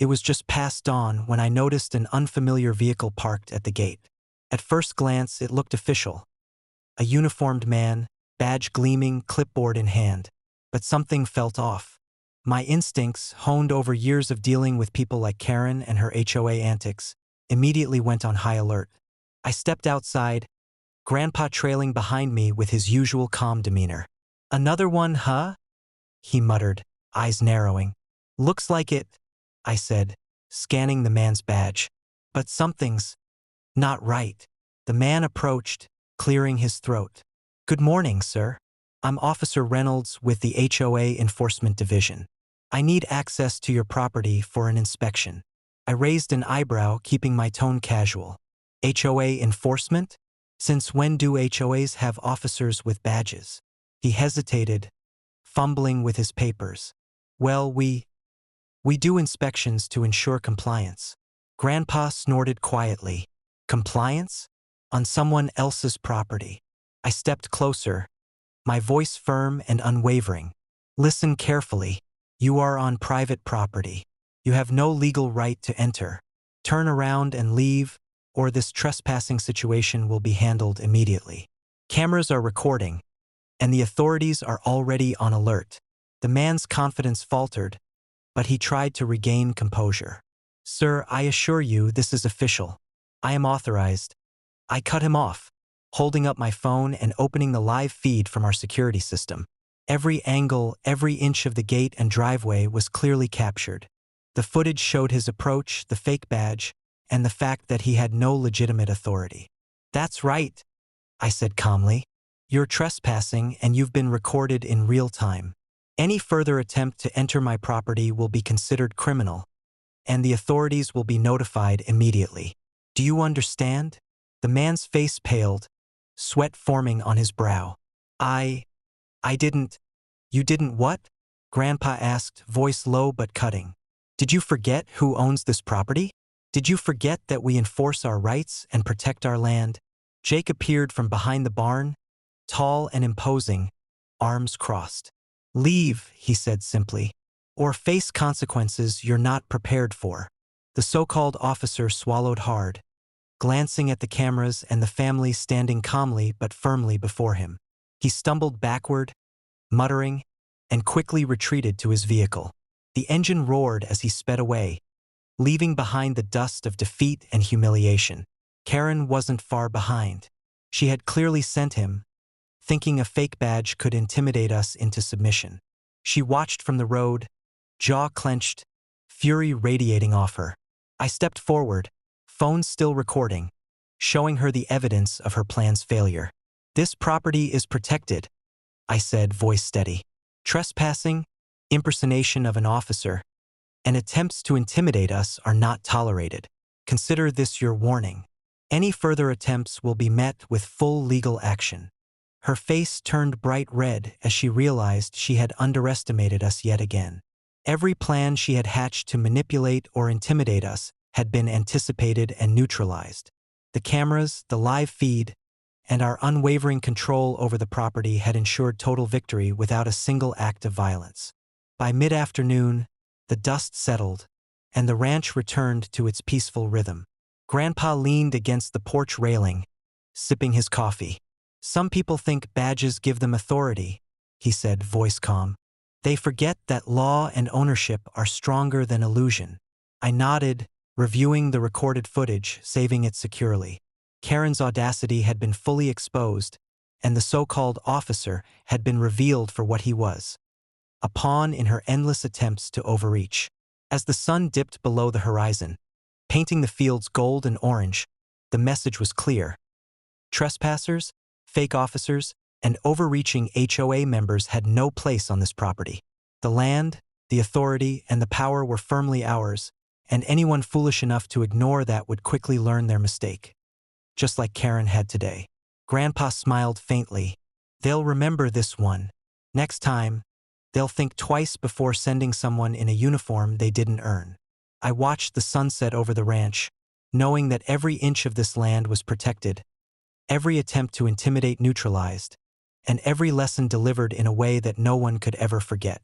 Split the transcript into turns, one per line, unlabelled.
It was just past dawn when I noticed an unfamiliar vehicle parked at the gate. At first glance, it looked official. A uniformed man, badge gleaming, clipboard in hand. But something felt off. My instincts, honed over years of dealing with people like Karen and her HOA antics, immediately went on high alert. I stepped outside, Grandpa trailing behind me with his usual calm demeanor. "Another one, huh?" he muttered, eyes narrowing. "Looks like it," I said, scanning the man's badge. "But something's not right." The man approached, clearing his throat. "Good morning, sir. I'm Officer Reynolds with the HOA Enforcement Division. I need access to your property for an inspection." I raised an eyebrow, keeping my tone casual. "HOA enforcement? Since when do HOAs have officers with badges?" He hesitated, fumbling with his papers. "Well, we do inspections to ensure compliance." Grandpa snorted quietly. "Compliance? On someone else's property?" I stepped closer, my voice firm and unwavering. "Listen carefully. You are on private property. You have no legal right to enter. Turn around and leave, or this trespassing situation will be handled immediately. Cameras are recording, and the authorities are already on alert." The man's confidence faltered, but he tried to regain composure. "Sir, I assure you this is official. I am authorized." I cut him off, holding up my phone and opening the live feed from our security system. Every angle, every inch of the gate and driveway was clearly captured. The footage showed his approach, the fake badge, and the fact that he had no legitimate authority. "That's right," I said calmly. "You're trespassing and you've been recorded in real time. Any further attempt to enter my property will be considered criminal, and the authorities will be notified immediately. Do you understand?" The man's face paled, sweat forming on his brow. I didn't." "You didn't what?" Grandpa asked, voice low but cutting. "Did you forget who owns this property? Did you forget that we enforce our rights and protect our land?" Jake appeared from behind the barn, tall and imposing, arms crossed. "Leave," he said simply, "or face consequences you're not prepared for." The so-called officer swallowed hard, glancing at the cameras and the family standing calmly but firmly before him. He stumbled backward, muttering, and quickly retreated to his vehicle. The engine roared as he sped away, leaving behind the dust of defeat and humiliation. Karen wasn't far behind. She had clearly sent him, thinking a fake badge could intimidate us into submission. She watched from the road, jaw clenched, fury radiating off her. I stepped forward, phone still recording, showing her the evidence of her plan's failure. "This property is protected," I said, voice steady. "Trespassing, impersonation of an officer, and attempts to intimidate us are not tolerated. Consider this your warning. Any further attempts will be met with full legal action." Her face turned bright red as she realized she had underestimated us yet again. Every plan she had hatched to manipulate or intimidate us had been anticipated and neutralized. The cameras, the live feed, and our unwavering control over the property had ensured total victory without a single act of violence. By mid-afternoon, the dust settled, and the ranch returned to its peaceful rhythm. Grandpa leaned against the porch railing, sipping his coffee. "Some people think badges give them authority," he said, voice calm. "They forget that law and ownership are stronger than illusion." I nodded, reviewing the recorded footage, saving it securely. Karen's audacity had been fully exposed, and the so-called officer had been revealed for what he was, a pawn in her endless attempts to overreach. As the sun dipped below the horizon, painting the fields gold and orange, the message was clear. Trespassers, fake officers, and overreaching HOA members had no place on this property. The land, the authority, and the power were firmly ours, and anyone foolish enough to ignore that would quickly learn their mistake. Just like Karen had today. Grandpa smiled faintly. "They'll remember this one. Next time, they'll think twice before sending someone in a uniform they didn't earn." I watched the sunset over the ranch, knowing that every inch of this land was protected, every attempt to intimidate neutralized, and every lesson delivered in a way that no one could ever forget.